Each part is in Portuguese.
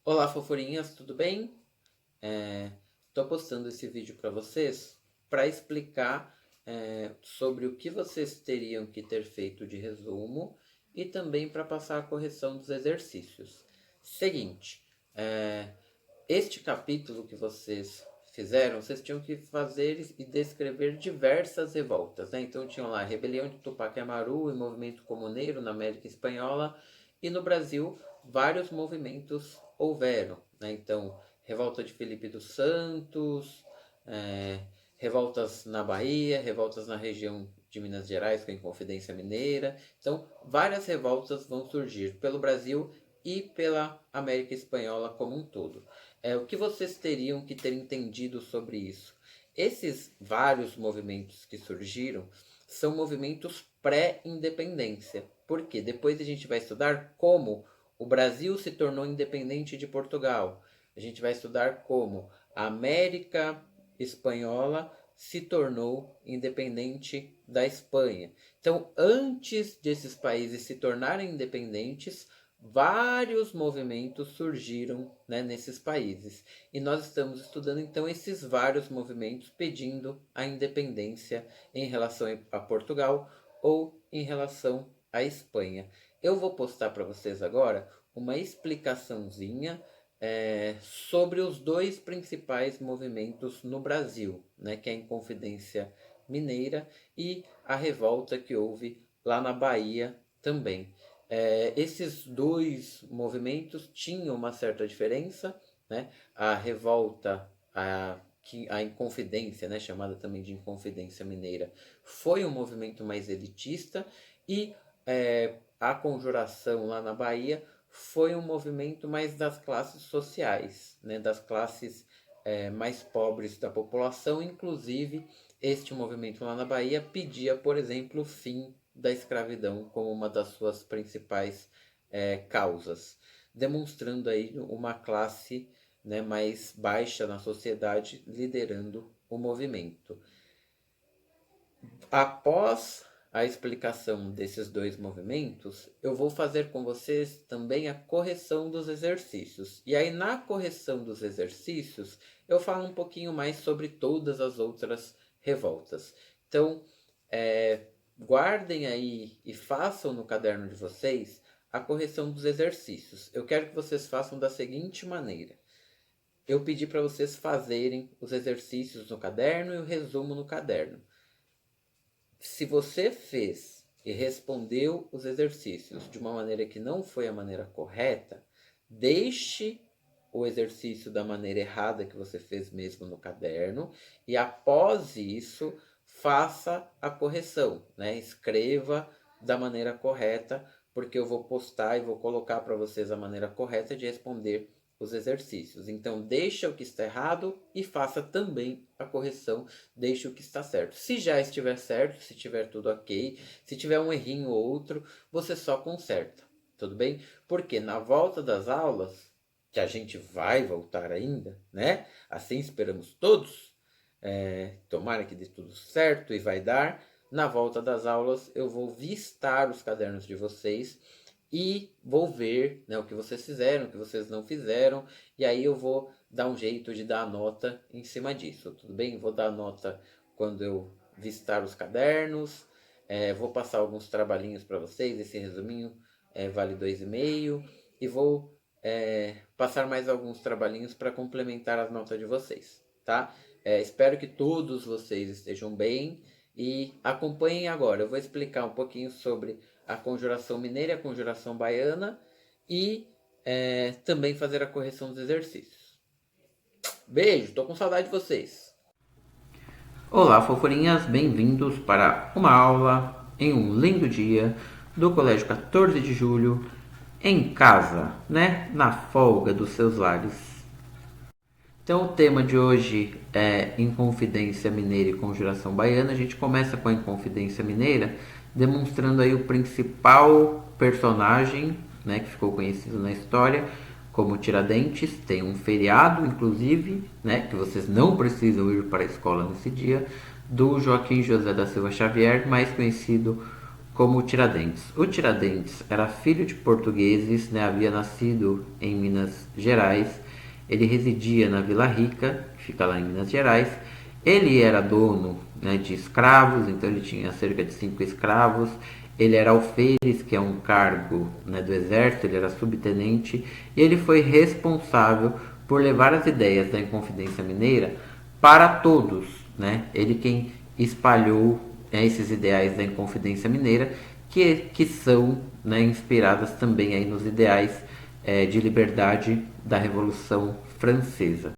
Olá, fofurinhas, tudo bem? Estou postando esse vídeo para vocês para explicar sobre o que vocês teriam que ter feito de resumo e também para passar a correção dos exercícios. Seguinte, este capítulo que vocês fizeram, vocês tinham que fazer e descrever diversas revoltas, né? Então tinham lá a rebelião de Tupac Amaru e movimento comuneiro na América Espanhola, e no Brasil vários movimentos houveram, né? Então, revolta de Felipe dos Santos, revoltas na Bahia, revoltas na região de Minas Gerais com a Inconfidência Mineira. Então, várias revoltas vão surgir pelo Brasil e pela América Espanhola como um todo. O que vocês teriam que ter entendido sobre isso? Esses vários movimentos que surgiram são movimentos pré-independência. Por quê? Depois a gente vai estudar como o Brasil se tornou independente de Portugal. A gente vai estudar como a América Espanhola se tornou independente da Espanha. Então, antes desses países se tornarem independentes, vários movimentos surgiram, né, nesses países. E nós estamos estudando então esses vários movimentos pedindo a independência em relação a Portugal ou em relação à Espanha. Eu vou postar para vocês agora uma explicaçãozinha sobre os dois principais movimentos no Brasil, né, que é a Inconfidência Mineira e a revolta que houve lá na Bahia também. Esses dois movimentos tinham uma certa diferença, né? A revolta, a Inconfidência, né, chamada também de Inconfidência Mineira, foi um movimento mais elitista, e a Conjuração lá na Bahia foi um movimento mais das classes sociais, né, das classes mais pobres da população. Inclusive, este movimento lá na Bahia pedia, por exemplo, o fim da escravidão como uma das suas principais causas, demonstrando aí uma classe, né, mais baixa na sociedade liderando o movimento. Após a explicação desses dois movimentos, eu vou fazer com vocês também a correção dos exercícios. E aí, na correção dos exercícios, eu falo um pouquinho mais sobre todas as outras revoltas. Então, guardem aí e façam no caderno de vocês a correção dos exercícios. Eu quero que vocês façam da seguinte maneira. Eu pedi para vocês fazerem os exercícios no caderno e o resumo no caderno. Se você fez e respondeu os exercícios de uma maneira que não foi a maneira correta, deixe o exercício da maneira errada que você fez mesmo no caderno, e após isso, faça a correção, né? Escreva da maneira correta, porque eu vou postar e vou colocar para vocês a maneira correta de responder os exercícios. Então, deixa o que está errado e faça também a correção, deixa o que está certo. Se já estiver certo, se tiver tudo ok, se tiver um errinho ou outro, você só conserta, tudo bem? Porque na volta das aulas, que a gente vai voltar ainda, né? Assim esperamos todos, tomara que dê tudo certo, e vai dar. Na volta das aulas, eu vou vistar os cadernos de vocês e vou ver, né, o que vocês fizeram, o que vocês não fizeram, e aí eu vou dar um jeito de dar a nota em cima disso, tudo bem? Vou dar a nota quando eu visitar os cadernos, vou passar alguns trabalhinhos para vocês, esse resuminho vale 2,5, e vou passar mais alguns trabalhinhos para complementar as notas de vocês, tá? Espero que todos vocês estejam bem e acompanhem agora. Eu vou explicar um pouquinho sobre a Conjuração Mineira e a Conjuração Baiana, e também fazer a correção dos exercícios. Beijo, tô com saudade de vocês. Olá, fofurinhas, bem-vindos para uma aula em um lindo dia do Colégio 14 de Julho, em casa, né? Na folga dos seus lares. Então, o tema de hoje é Inconfidência Mineira e Conjuração Baiana. A gente começa com a Inconfidência Mineira, demonstrando aí o principal personagem, né, que ficou conhecido na história como Tiradentes. Tem um feriado, inclusive, né, que vocês não precisam ir para a escola nesse dia, do Joaquim José da Silva Xavier, mais conhecido como o Tiradentes. O Tiradentes era filho de portugueses, né? Havia nascido em Minas Gerais. Ele residia na Vila Rica, que fica lá em Minas Gerais. Ele era dono, né, de escravos, então ele tinha cerca de 5 escravos. Ele era alferes, que é um cargo, né, do exército, ele era subtenente. E ele foi responsável por levar as ideias da Inconfidência Mineira para todos, né? Ele quem espalhou, né, esses ideais da Inconfidência Mineira, que são, né, inspiradas também aí nos ideais de liberdade da Revolução Francesa.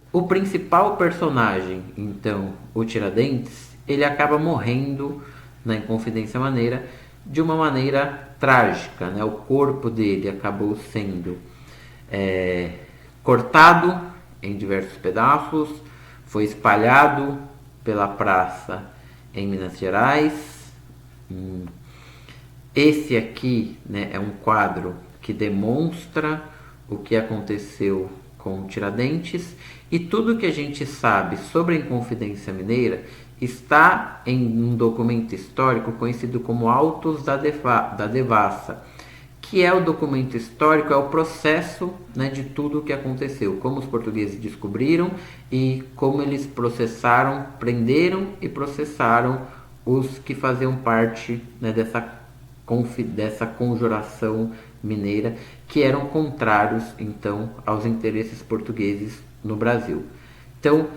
O principal personagem, então, o Tiradentes, ele acaba morrendo na Inconfidência Mineira de uma maneira trágica, né? O corpo dele acabou sendo cortado em diversos pedaços, foi espalhado pela praça em Minas Gerais. Esse aqui, né, é um quadro que demonstra o que aconteceu com Tiradentes, e tudo que a gente sabe sobre a Inconfidência Mineira está em um documento histórico conhecido como Autos da Devassa, que é o documento histórico, é o processo, né, de tudo o que aconteceu, como os portugueses descobriram e como eles processaram, prenderam e processaram os que faziam parte, né, dessa conjuração mineira, que eram contrários então aos interesses portugueses no Brasil. Então,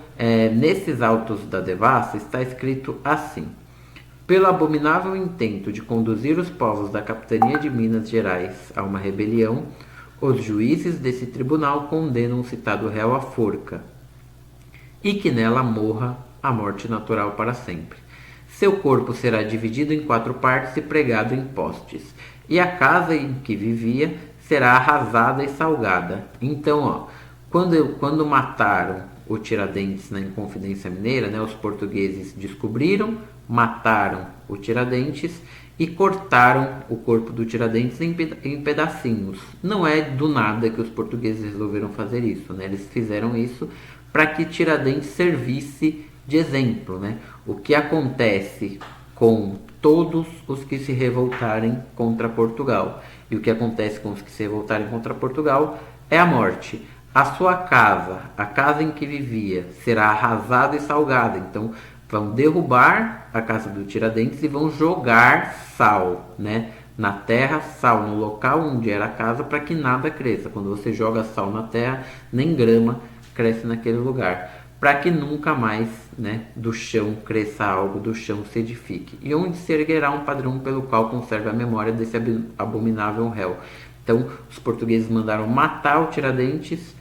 nesses autos da Devassa está escrito assim: pelo abominável intento de conduzir os povos da capitania de Minas Gerais a uma rebelião, os juízes desse tribunal condenam o citado réu à forca, e que nela morra a morte natural para sempre. Seu corpo será dividido em 4 partes e pregado em postes, e a casa em que vivia será arrasada e salgada. Então, quando mataram o Tiradentes na Inconfidência Mineira, né, os portugueses descobriram, mataram o Tiradentes e cortaram o corpo do Tiradentes em pedacinhos. Não é do nada que os portugueses resolveram fazer isso, né? Eles fizeram isso para que Tiradentes servisse de exemplo, né? O que acontece com todos os que se revoltarem contra Portugal. E o que acontece com os que se revoltarem contra Portugal é a morte. A sua casa, a casa em que vivia, será arrasada e salgada. Então, vão derrubar a casa do Tiradentes e vão jogar sal, né, na terra, sal no local onde era a casa, para que nada cresça. Quando você joga sal na terra, nem grama cresce naquele lugar, para que nunca mais, né, do chão cresça algo, do chão se edifique. E onde se erguerá um padrão pelo qual conserve a memória desse abominável réu. Então, os portugueses mandaram matar o Tiradentes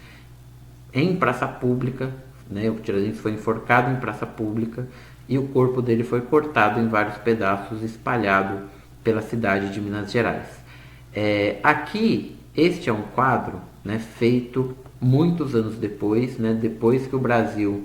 em praça pública, né? O Tiradentes foi enforcado em praça pública e o corpo dele foi cortado em vários pedaços, espalhado pela cidade de Minas Gerais. Aqui, este é um quadro, né, feito muitos anos depois, né, depois que o Brasil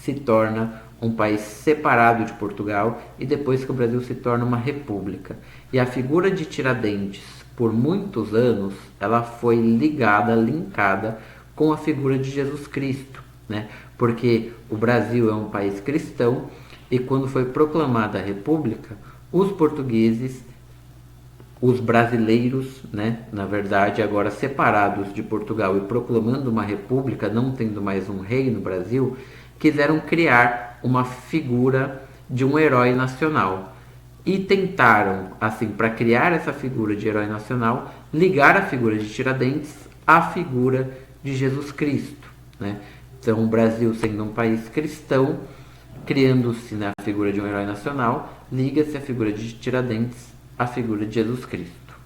se torna um país separado de Portugal e depois que o Brasil se torna uma república. E a figura de Tiradentes, por muitos anos, ela foi linkada com a figura de Jesus Cristo, né? Porque o Brasil é um país cristão e quando foi proclamada a república, os portugueses, os brasileiros, né, na verdade, agora separados de Portugal e proclamando uma república, não tendo mais um rei no Brasil, quiseram criar uma figura de um herói nacional. E tentaram, assim, para criar essa figura de herói nacional, ligar a figura de Tiradentes à figura de Jesus Cristo, né? Então, o Brasil sendo um país cristão, criando-se, né, a figura de um herói nacional, liga-se a figura de Tiradentes à figura de Jesus Cristo.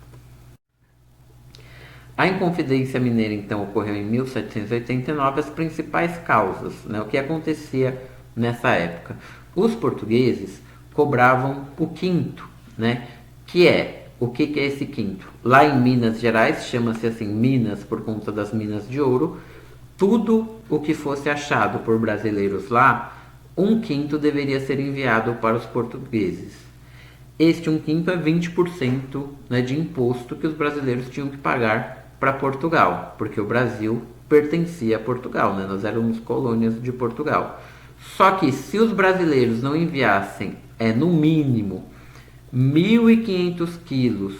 A Inconfidência Mineira, então, ocorreu em 1789. As principais causas, né, o que acontecia nessa época? Os portugueses cobravam o quinto, né, que é, o que é esse quinto? Lá em Minas Gerais, chama-se assim Minas por conta das minas de ouro, tudo o que fosse achado por brasileiros lá, 1/5 deveria ser enviado para os portugueses. Este 1/5 é 20%, né, de imposto que os brasileiros tinham que pagar para Portugal, porque o Brasil pertencia a Portugal, né? Nós éramos colônias de Portugal. Só que se os brasileiros não enviassem, no mínimo, 1.500 quilos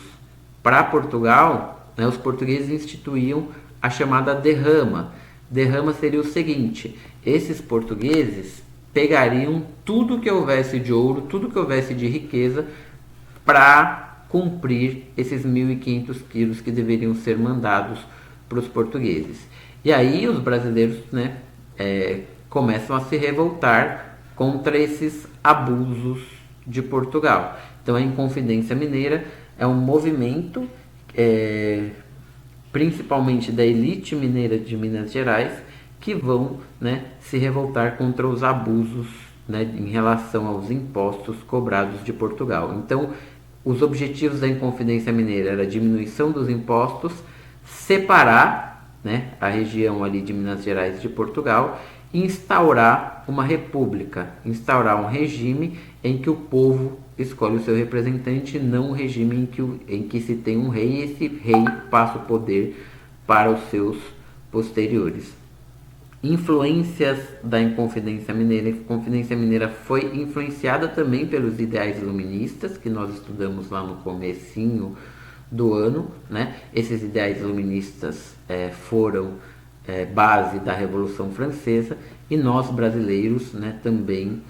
para Portugal, né, os portugueses instituíam a chamada derrama. Derrama seria o seguinte: esses portugueses pegariam tudo que houvesse de ouro, tudo que houvesse de riqueza, para cumprir esses 1.500 quilos que deveriam ser mandados para os portugueses. E aí os brasileiros, né, começam a se revoltar contra esses abusos de Portugal. Então a Inconfidência Mineira é um movimento, principalmente da elite mineira de Minas Gerais, que vão, né, se revoltar contra os abusos, né, em relação aos impostos cobrados de Portugal. Então, os objetivos da Inconfidência Mineira era a diminuição dos impostos, separar, né, a região ali de Minas Gerais e de Portugal, e instaurar uma república, instaurar um regime em que o povo escolhe o seu representante, não um regime em que se tem um rei e esse rei passa o poder para os seus posteriores. Influências da Inconfidência Mineira. A Inconfidência Mineira foi influenciada também pelos ideais iluministas, que nós estudamos lá no comecinho do ano, né? Esses ideais iluministas foram base da Revolução Francesa, e nós brasileiros, né, também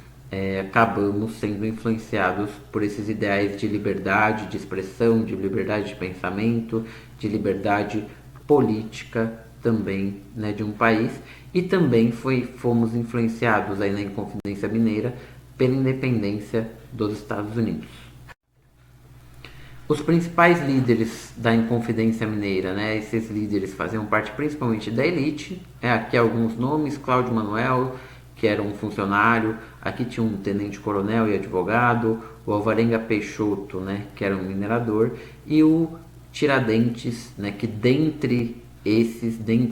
acabamos sendo influenciados por esses ideais de liberdade de expressão, de liberdade de pensamento, de liberdade política também, né, de um país. E também fomos influenciados aí na Inconfidência Mineira pela independência dos Estados Unidos. Os principais líderes da Inconfidência Mineira, né, esses líderes faziam parte principalmente da elite. Aqui alguns nomes: Cláudio Manuel, que era um funcionário. Aqui tinha um tenente-coronel e advogado. O Alvarenga Peixoto, né, que era um minerador. E o Tiradentes, né, que dentre a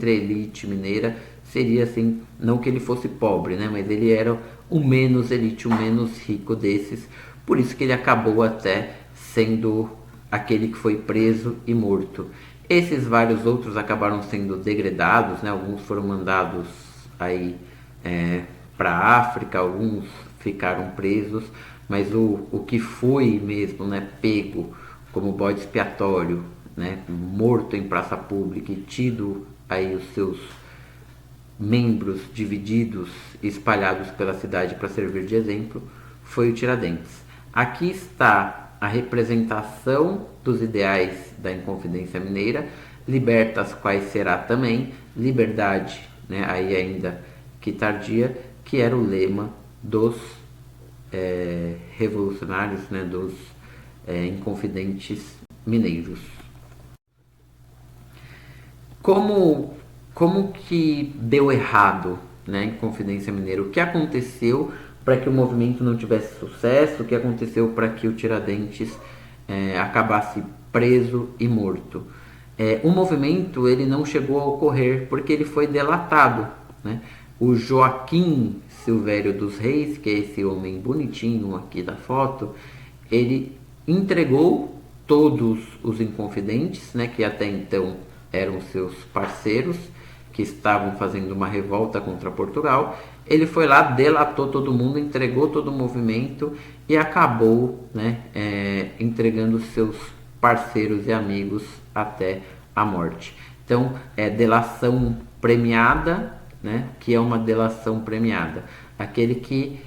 elite mineira, seria assim, não que ele fosse pobre, né, mas ele era o menos elite, o menos rico desses. Por isso que ele acabou até sendo aquele que foi preso e morto. Esses vários outros acabaram sendo degredados, né? Alguns foram mandados aí para a África, alguns ficaram presos, mas o que foi mesmo, né, pego como bode expiatório, né, morto em praça pública e tido aí os seus membros divididos e espalhados pela cidade para servir de exemplo, foi o Tiradentes. Aqui está a representação dos ideais da Inconfidência Mineira, libertas quais será também, liberdade, né, aí ainda que tardia, que era o lema dos revolucionários, né, dos inconfidentes mineiros. Como que deu errado, né, em Inconfidência Mineira? O que aconteceu para que o movimento não tivesse sucesso? O que aconteceu para que o Tiradentes acabasse preso e morto? O movimento ele não chegou a ocorrer porque ele foi delatado, né? O Joaquim Silvério dos Reis, que é esse homem bonitinho aqui da foto, ele entregou todos os inconfidentes, né, que até então eram seus parceiros, que estavam fazendo uma revolta contra Portugal. Ele foi lá, delatou todo mundo, entregou todo o movimento e acabou, né, entregando seus parceiros e amigos até a morte. Então, delação premiada, né, que é uma delação premiada. Aquele que,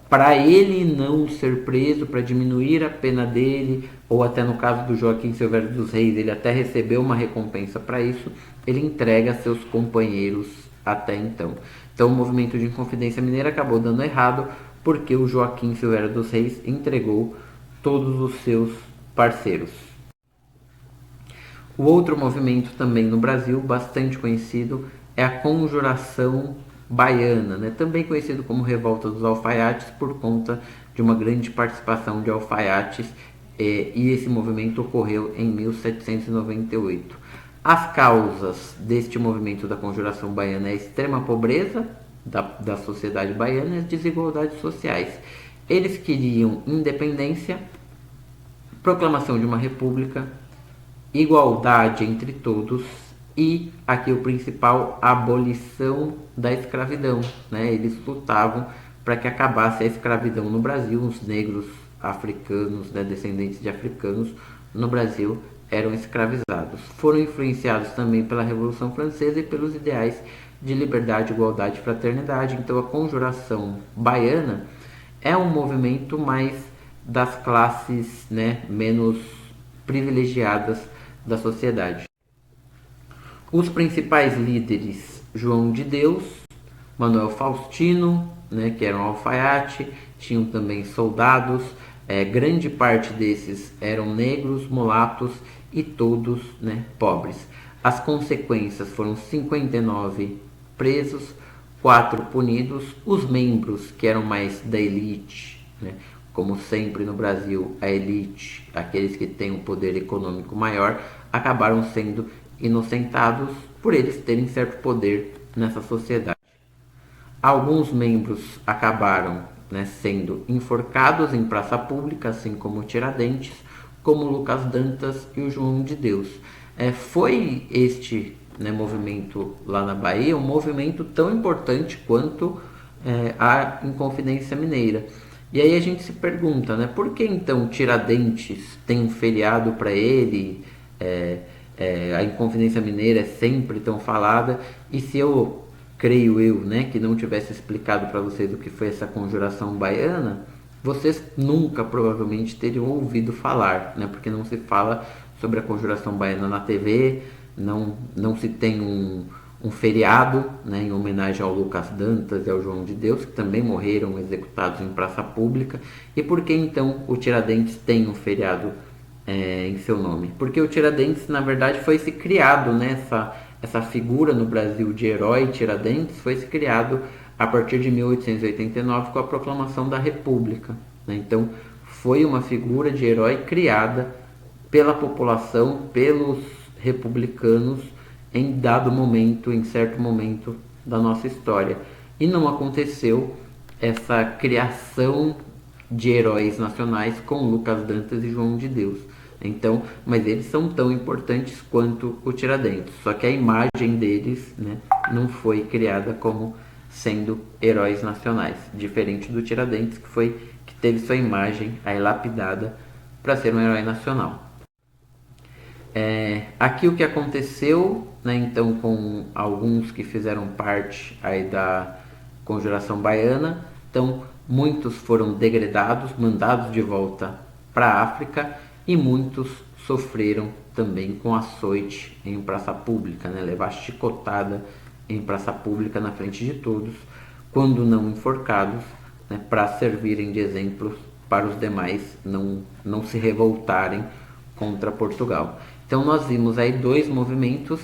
para ele não ser preso, para diminuir a pena dele, ou até no caso do Joaquim Silvério dos Reis, ele até recebeu uma recompensa para isso, ele entrega seus companheiros até então. Então o movimento de Inconfidência Mineira acabou dando errado, porque o Joaquim Silvério dos Reis entregou todos os seus parceiros. O outro movimento também no Brasil, bastante conhecido, é a Conjuração Baiana, né? Também conhecido como Revolta dos Alfaiates, por conta de uma grande participação de alfaiates, e esse movimento ocorreu em 1798. As causas deste movimento da Conjuração Baiana é a extrema pobreza da sociedade baiana e as desigualdades sociais. Eles queriam independência, proclamação de uma república, igualdade entre todos e, aqui o principal, abolição da escravidão, né? Eles lutavam para que acabasse a escravidão no Brasil. Os negros africanos, né, descendentes de africanos no Brasil eram escravizados. Foram influenciados também pela Revolução Francesa e pelos ideais de liberdade, igualdade e fraternidade. Então a Conjuração Baiana é um movimento mais das classes, né, menos privilegiadas da sociedade. Os principais líderes: João de Deus, Manuel Faustino, né, que eram alfaiate, tinham também soldados, grande parte desses eram negros, mulatos e todos, né, pobres. As consequências foram 59 presos, 4 punidos. Os membros que eram mais da elite, né, como sempre no Brasil, a elite, aqueles que têm um poder econômico maior, acabaram sendo inocentados por eles terem certo poder nessa sociedade. Alguns membros acabaram, né, sendo enforcados em praça pública, assim como Tiradentes, como Lucas Dantas e o João de Deus. Foi este, né, movimento lá na Bahia um movimento tão importante quanto a Inconfidência Mineira. E aí a gente se pergunta, né, por que então Tiradentes tem um feriado para ele? A Inconfidência Mineira é sempre tão falada, e se eu creio eu, né, que não tivesse explicado para vocês o que foi essa Conjuração Baiana, vocês nunca provavelmente teriam ouvido falar, né, porque não se fala sobre a Conjuração Baiana na TV, não se tem um feriado, né, em homenagem ao Lucas Dantas e ao João de Deus, que também morreram executados em praça pública. E por que então o Tiradentes tem um feriado em seu nome? Porque o Tiradentes, na verdade, foi se criado, né, essa figura no Brasil de herói Tiradentes foi se criado a partir de 1889 com a proclamação da República, né? Então foi uma figura de herói criada pela população, pelos republicanos em dado momento, em certo momento da nossa história. E não aconteceu essa criação de heróis nacionais com Lucas Dantas e João de Deus. Então, mas eles são tão importantes quanto o Tiradentes, só que a imagem deles, né, não foi criada como sendo heróis nacionais, diferente do Tiradentes, que teve sua imagem aí lapidada para ser um herói nacional. Aqui o que aconteceu, né, então, com alguns que fizeram parte aí da Conjuração Baiana. Então muitos foram degradados, mandados de volta para a África, e muitos sofreram também com açoite em praça pública, né, levar chicotada em praça pública na frente de todos, quando não enforcados, né, para servirem de exemplos para os demais não se revoltarem contra Portugal. Então nós vimos aí dois movimentos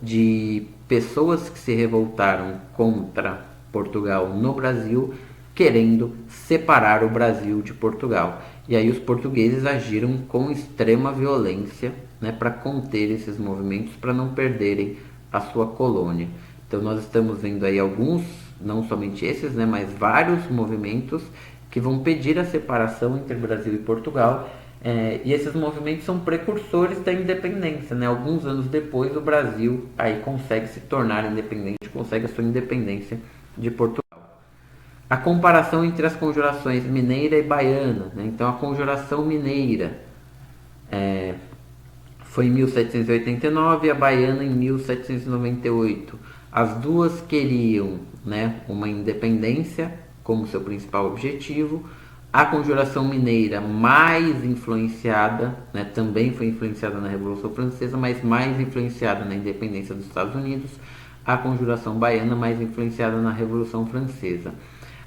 de pessoas que se revoltaram contra Portugal no Brasil, querendo separar o Brasil de Portugal. E aí os portugueses agiram com extrema violência, né, para conter esses movimentos, para não perderem a sua colônia. Então nós estamos vendo aí alguns, não somente esses, né, mas vários movimentos que vão pedir a separação entre Brasil e Portugal. E esses movimentos são precursores da independência, né? Alguns anos depois o Brasil aí consegue se tornar independente, consegue a sua independência de Portugal. A comparação entre as conjurações mineira e baiana, né? Então a Conjuração Mineira foi em 1789 e a baiana em 1798. As duas queriam, né, uma independência como seu principal objetivo. A Conjuração Mineira, mais influenciada, né, também foi influenciada na Revolução Francesa, mas mais influenciada na independência dos Estados Unidos. A Conjuração Baiana, mais influenciada na Revolução Francesa.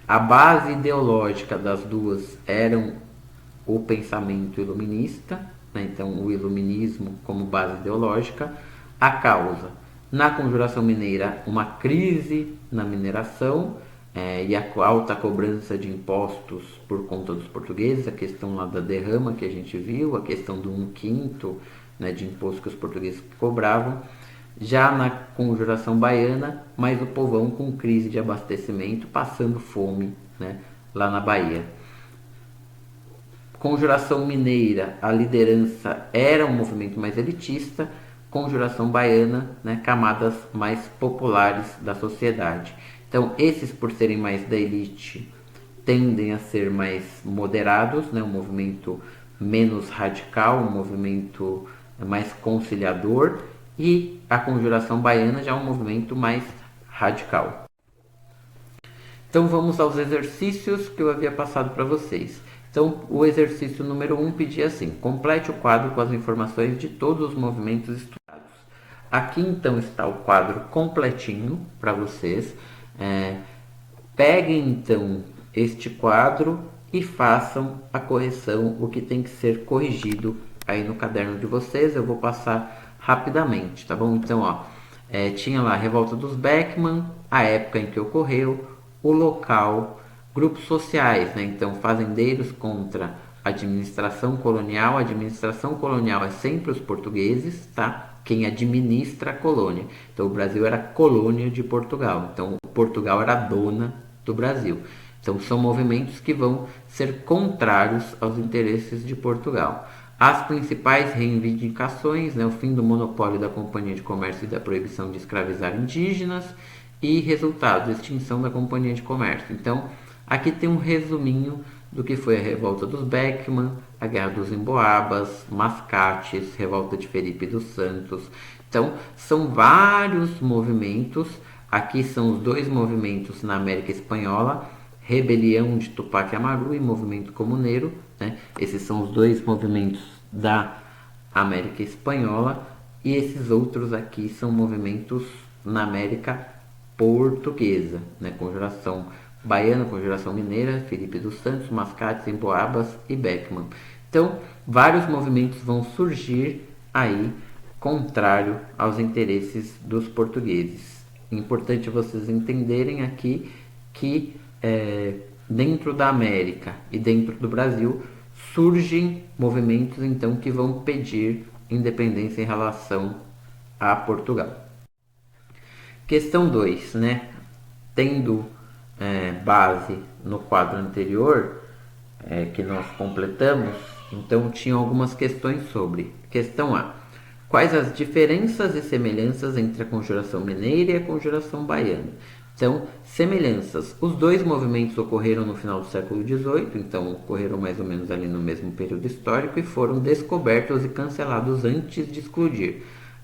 A base ideológica das duas eram o pensamento iluminista, né, então o iluminismo como base ideológica. A causa, na Conjuração Mineira, uma crise na mineração, e a alta cobrança de impostos por conta dos portugueses, a questão lá da derrama que a gente viu, a questão do 1/5, né, de imposto que os portugueses cobravam. Já na Conjuração Baiana, mais o povão com crise de abastecimento, passando fome, né, lá na Bahia. Conjuração Mineira, a liderança era um movimento mais elitista. Conjuração Baiana, né, camadas mais populares da sociedade. Então, esses, por serem mais da elite, tendem a ser mais moderados, né? Um movimento menos radical, um movimento mais conciliador, e a Conjuração Baiana já é um movimento mais radical. Então vamos aos exercícios que eu havia passado para vocês. Então o exercício número 1 pedia assim: complete o quadro com as informações de todos os movimentos estudados. Aqui então está o quadro completinho para vocês. Peguem então este quadro e façam a correção, o que tem que ser corrigido aí no caderno de vocês. Eu vou passar rapidamente, tá bom? Então, tinha lá a revolta dos Beckman, a época em que ocorreu, o local, grupos sociais, né? Então, fazendeiros contra administração colonial. A administração colonial é sempre os portugueses, tá? Quem administra a colônia. Então, o Brasil era colônia de Portugal. Então, Portugal era dona do Brasil. Então, são movimentos que vão ser contrários aos interesses de Portugal. As principais reivindicações, né, o fim do monopólio da Companhia de Comércio e da proibição de escravizar indígenas, e resultado, extinção da Companhia de Comércio. Então, aqui tem um resuminho do que foi a revolta dos Beckman, a Guerra dos Emboabas, Mascates, revolta de Felipe dos Santos. Então, são vários movimentos. Aqui são os dois movimentos na América Espanhola, Rebelião de Tupac Amaru e Movimento Comuneiro, né? Esses são os dois movimentos da América Espanhola, e esses outros aqui são movimentos na América Portuguesa, né? Conjuração Baiana, Conjuração Mineira, Felipe dos Santos, Mascates, Emboabas e Beckman. Então, vários movimentos vão surgir aí contrário aos interesses dos portugueses. Importante vocês entenderem aqui que dentro da América e dentro do Brasil surgem movimentos então que vão pedir independência em relação a Portugal. Questão 2, né? Tendo base no quadro anterior que nós completamos, então tinha algumas questões sobre. Questão A: quais as diferenças e semelhanças entre a Conjuração Mineira e a Conjuração Baiana? Então, semelhanças. Os dois movimentos ocorreram no final do século XVIII, então ocorreram mais ou menos ali no mesmo período histórico e foram descobertos e cancelados antes de explodir.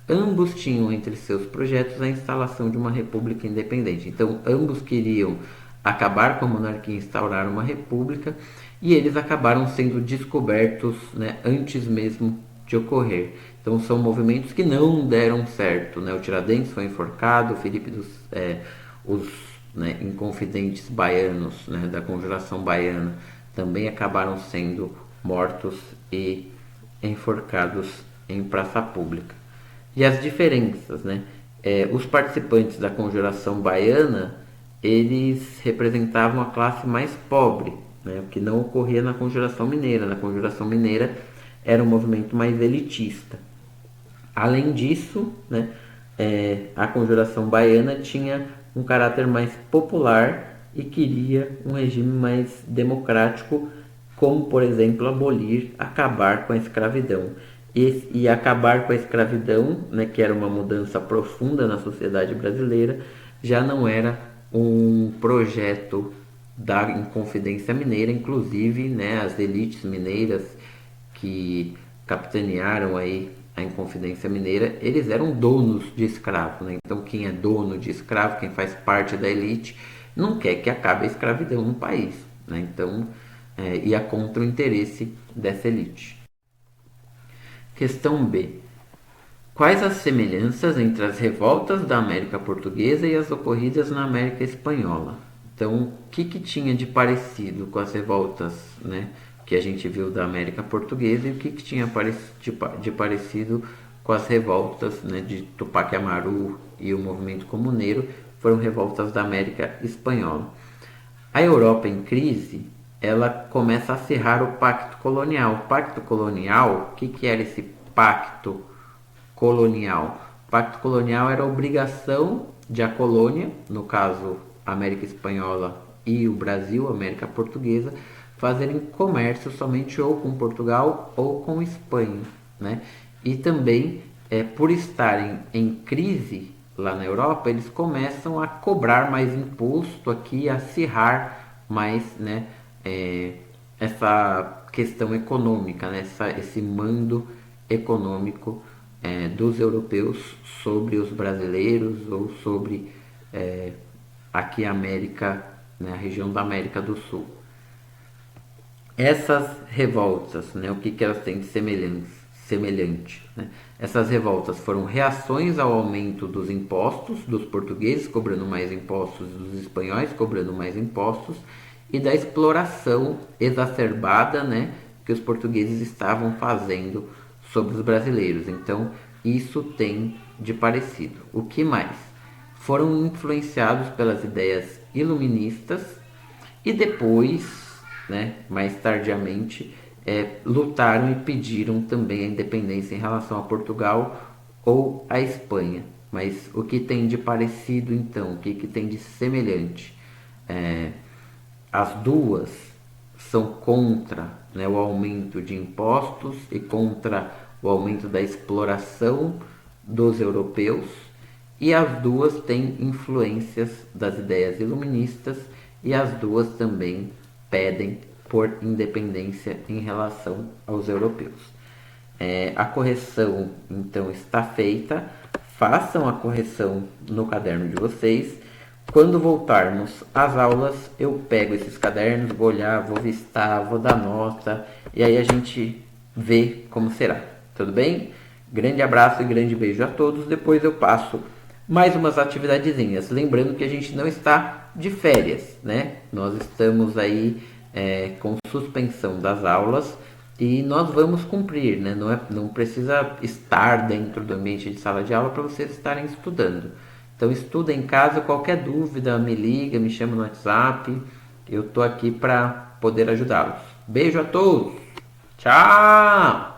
Ambos tinham entre seus projetos a instalação de uma república independente. Então, ambos queriam acabar com a monarquia e instaurar uma república, e eles acabaram sendo descobertos, né, antes mesmo de ocorrer. Então, são movimentos que não deram certo, né? O Tiradentes foi enforcado, o Felipe os inconfidentes baianos, né, da Conjuração Baiana também acabaram sendo mortos e enforcados em praça pública. E as diferenças, né? Os participantes da Conjuração Baiana, eles representavam a classe mais pobre, né? O que não ocorria na Conjuração Mineira. Na Conjuração Mineira era um movimento mais elitista. Além disso, né, a Conjuração Baiana tinha um caráter mais popular e queria um regime mais democrático, como, por exemplo, acabar com a escravidão. E acabar com a escravidão, né, que era uma mudança profunda na sociedade brasileira, já não era um projeto da Inconfidência Mineira. Inclusive, né, as elites mineiras que capitanearam aí a Inconfidência Mineira, eles eram donos de escravos, né? Então, quem é dono de escravo, quem faz parte da elite, não quer que acabe a escravidão no país, né? Então, ia contra o interesse dessa elite. Questão B: quais as semelhanças entre as revoltas da América Portuguesa e as ocorridas na América Espanhola? Então, o que tinha de parecido com as revoltas, né, que a gente viu da América Portuguesa, e o que tinha de parecido com as revoltas, né, de Tupac Amaru e o Movimento Comuneiro? Foram revoltas da América Espanhola. A Europa em crise, ela começa a acirrar o pacto colonial. O pacto colonial, o que era esse pacto colonial? O pacto colonial era a obrigação de a colônia, no caso a América Espanhola e o Brasil, a América Portuguesa, fazerem comércio somente ou com Portugal ou com Espanha, né? E também, por estarem em crise lá na Europa, eles começam a cobrar mais imposto aqui, a acirrar mais, né, essa questão econômica, né, esse mando econômico dos europeus sobre os brasileiros ou sobre aqui a América, né, a região da América do Sul. Essas revoltas, né, o que elas têm de semelhante, né? Essas revoltas foram reações ao aumento dos impostos dos portugueses, cobrando mais impostos, dos espanhóis, cobrando mais impostos, e da exploração exacerbada, né, que os portugueses estavam fazendo sobre os brasileiros. Então, isso tem de parecido. O que mais? Foram influenciados pelas ideias iluministas e depois, né, mais tardiamente, lutaram e pediram também a independência em relação a Portugal ou a Espanha. Mas o que tem de parecido então? O que tem de semelhante? As duas são contra, né, o aumento de impostos e contra o aumento da exploração dos europeus, e as duas têm influências das ideias iluministas, e as duas também pedem por independência em relação aos europeus. A correção então está feita, façam a correção no caderno de vocês. Quando voltarmos às aulas, eu pego esses cadernos, vou olhar, vou vistar, vou dar nota, e aí a gente vê como será. Tudo bem? Grande abraço e grande beijo a todos. Depois eu passo mais umas atividadezinhas. Lembrando que a gente não está de férias, né? Nós estamos aí com suspensão das aulas e nós vamos cumprir, né? Não precisa estar dentro do ambiente de sala de aula para vocês estarem estudando. Então estuda em casa, qualquer dúvida me liga, me chama no WhatsApp. Eu tô aqui para poder ajudá-los. Beijo a todos. Tchau!